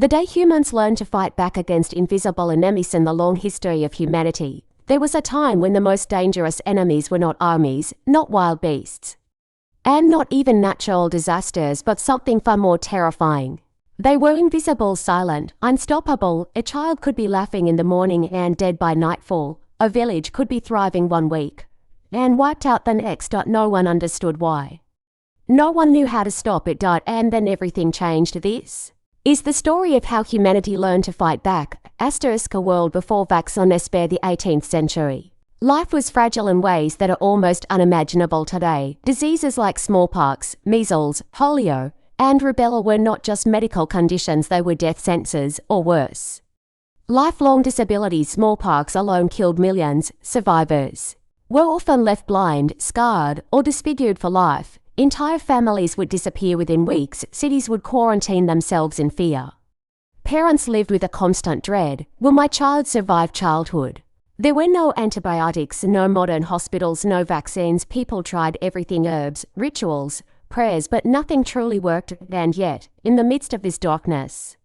The day humans learned to fight back against invisible enemies in the long history of humanity, there was a time when the most dangerous enemies were not armies, not wild beasts, and not even natural disasters, but something far more terrifying. They were invisible, silent, unstoppable. A child could be laughing in the morning and dead by nightfall. A village could be thriving one week and wiped out the next. No one understood why. No one knew how to stop it. And then everything changed. This is the story of how humanity learned to fight back. A world before vaccines. The 18th century. Life was fragile in ways that are almost unimaginable today. Diseases like smallpox, measles, polio, and rubella were not just medical conditions, they were death sentences, or worse. Lifelong disabilities. Smallpox alone killed millions. Survivors were often left blind, scarred, or disfigured for life. Entire families would disappear within weeks. Cities would quarantine themselves in fear. Parents lived with a constant dread. Will my child survive childhood? There were no antibiotics, no modern hospitals, no vaccines. People tried everything: herbs, rituals, prayers, but nothing truly worked. And yet, in the midst of this darkness,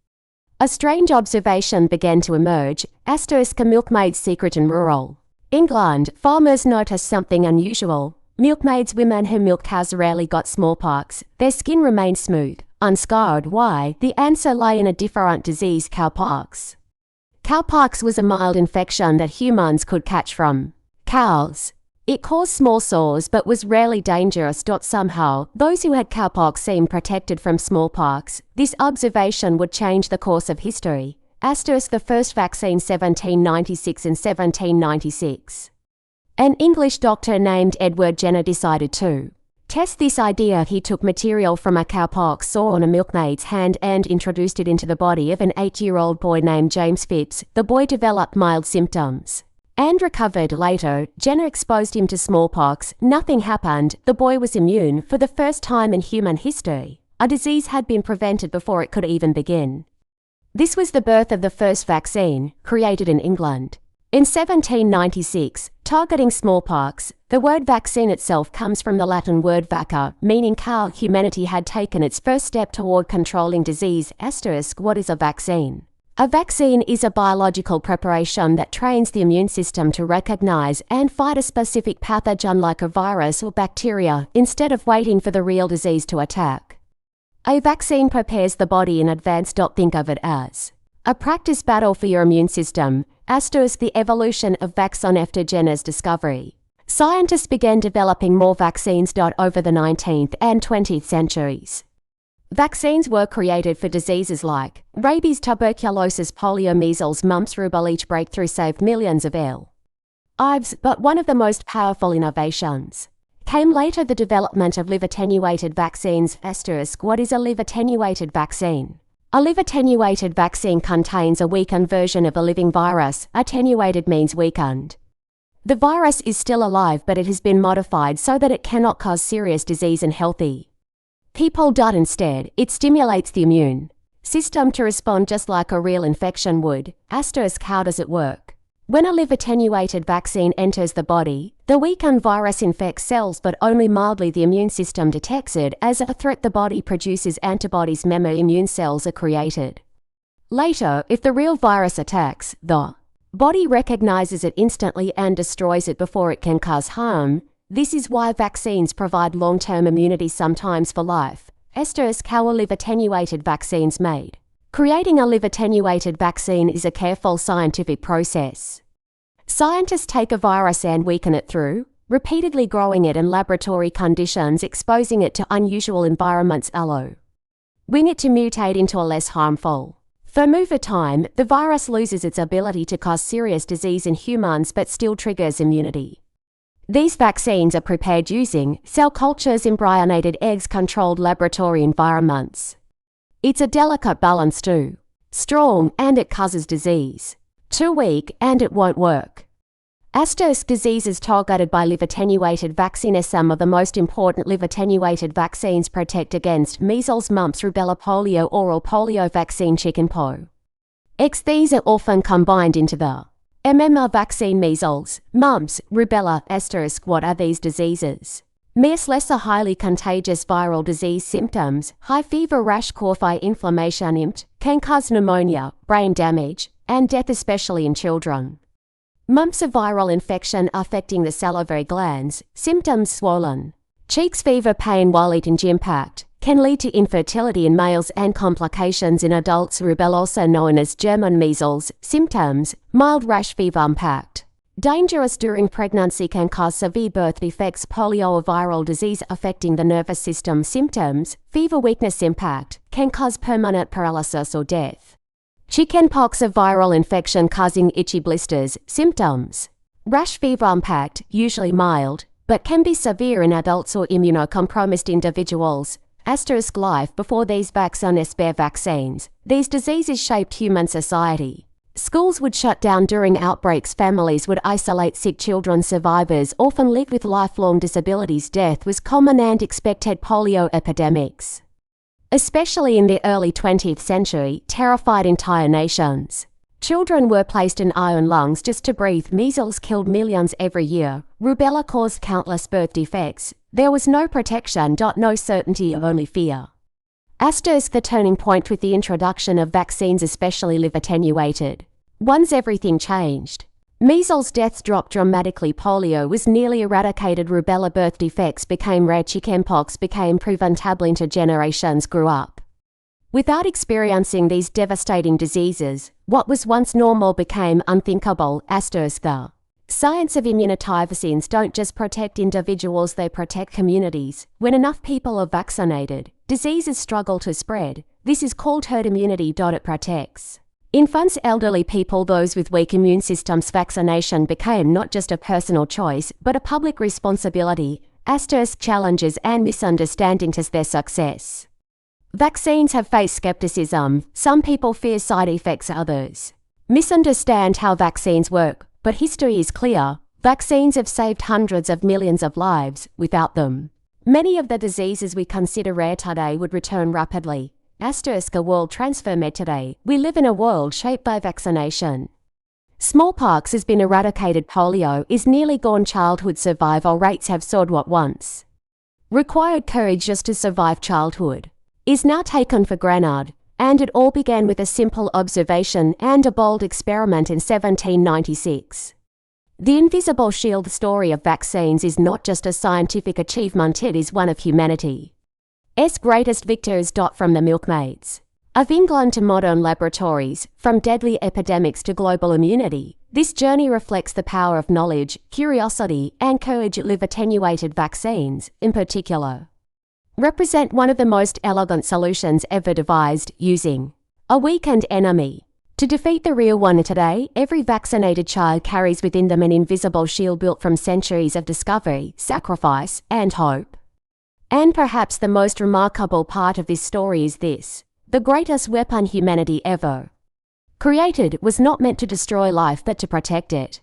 a strange observation began to emerge. A milkmaid's secret. In rural England, farmers noticed something unusual. Milkmaids, women who milked cows, rarely got smallpox. Their skin remained smooth, unscarred. Why? The answer lay in a different disease: cowpox. Cowpox was a mild infection that humans could catch from cows. It caused small sores but was rarely dangerous. Somehow, those who had cowpox seemed protected from smallpox. This observation would change the course of history. The first vaccine 1796 and 1796. An English doctor named Edward Jenner decided to test this idea. He took material from a cowpox sore on a milkmaid's hand and introduced it into the body of an 8-year-old boy named James Phipps. The boy developed mild symptoms and recovered later. Jenner exposed him to smallpox. Nothing happened. The boy was immune. For the first time in human history, a disease had been prevented before it could even begin. This was the birth of the first vaccine, created in England in 1796, targeting smallpox. The word vaccine itself comes from the Latin word vacca, meaning cow. Humanity had taken its first step toward controlling disease. What is a vaccine? A vaccine is a biological preparation that trains the immune system to recognize and fight a specific pathogen like a virus or bacteria, instead of waiting for the real disease to attack. A vaccine prepares the body in advance. Think of it as a practice battle for your immune system. The evolution of vaccine. After Jenner's discovery, scientists began developing more vaccines. Over the 19th and 20th centuries, vaccines were created for diseases like rabies, tuberculosis, polio, measles, mumps, rubella. Each breakthrough saved millions of lives, but one of the most powerful innovations came later: the development of live-attenuated vaccines. What is a live-attenuated vaccine? A live-attenuated vaccine contains a weakened version of a living virus. Attenuated means weakened. The virus is still alive, but it has been modified so that it cannot cause serious disease in healthy people. Instead, it stimulates the immune system to respond just like a real infection would. How does it work? When a live-attenuated vaccine enters the body, the weakened virus infects cells, but only mildly. The immune system detects it as a threat. The body produces antibodies. Immune cells are created. Later, if the real virus attacks, the body recognizes it instantly and destroys it before it can cause harm. This is why vaccines provide long-term immunity, sometimes for life. How are live-attenuated vaccines made? Creating a live-attenuated vaccine is a careful scientific process. Scientists take a virus and weaken it through repeatedly growing it in laboratory conditions, exposing it to unusual environments, allowing it to mutate into a less harmful form. Over time, the virus loses its ability to cause serious disease in humans but still triggers immunity. These vaccines are prepared using cell cultures, embryonated eggs, controlled laboratory environments. It's a delicate balance: too strong and it causes disease, too weak and it won't work. Diseases targeted by live-attenuated vaccines. Some of the most important live-attenuated vaccines protect against measles, mumps, rubella, polio, oral polio vaccine, chickenpox. These are often combined into the MMR vaccine: measles, mumps, rubella. What are these diseases? Measles, a highly contagious viral disease. Symptoms: high fever, rash, cough, eye inflammation. Impt can cause pneumonia, brain damage, and death, especially in children. Mumps, a viral infection affecting the salivary glands. Symptoms: swollen cheeks, fever, pain while eating. Impact can lead to infertility in males and complications in adults. Rubella, also known as German measles. Symptoms: mild rash, fever. Impact dangerous during pregnancy, can cause severe birth defects. Polio, a viral disease affecting the nervous system. Symptoms: fever, weakness. Impact can cause permanent paralysis or death. Chickenpox, a viral infection causing itchy blisters. Symptoms: rash, fever. Impact usually mild, but can be severe in adults or immunocompromised individuals. Life before these vaccines. These diseases shaped human society. Schools would shut down during outbreaks. Families would isolate sick children. Survivors often lived with lifelong disabilities. Death was common and expected. Polio epidemics, especially in the early 20th century, terrified entire nations. Children were placed in iron lungs just to breathe. Measles killed millions every year. Rubella caused countless birth defects. There was no protection. No certainty, only fear. The turning point with the introduction of vaccines, especially live-attenuated ones. Everything changed. Measles deaths dropped dramatically. Polio was nearly eradicated. Rubella birth defects became rare. Chickenpox became preventable. Generations grew up without experiencing these devastating diseases. What was once normal became unthinkable. The science of immunovaccines don't just protect individuals, they protect communities. When enough people are vaccinated, diseases struggle to spread. This is called herd immunity. It protects infants, elderly people, those with weak immune systems. Vaccination became not just a personal choice, but a public responsibility. Challenges and misunderstanding to their success. Vaccines have faced skepticism. Some people fear side effects, others misunderstand how vaccines work. But history is clear. Vaccines have saved hundreds of millions of lives. Without them, many of the diseases we consider rare today would return rapidly. A world transformed today. We live in a world shaped by vaccination. Smallpox has been eradicated. Polio is nearly gone. Childhood survival rates have soared. What once required courage just to survive childhood is now taken for granted. And it all began with a simple observation and a bold experiment in 1796. The invisible shield. The story of vaccines is not just a scientific achievement, it is one of humanity's greatest victories. From the milkmaids of England to modern laboratories, from deadly epidemics to global immunity, this journey reflects the power of knowledge, curiosity, and courage. Live-attenuated vaccines, in particular, represent one of the most elegant solutions ever devised, using a weakened enemy to defeat the real one. Today, every vaccinated child carries within them an invisible shield built from centuries of discovery, sacrifice, and hope. And perhaps the most remarkable part of this story is this: the greatest weapon humanity ever created was not meant to destroy life but to protect it.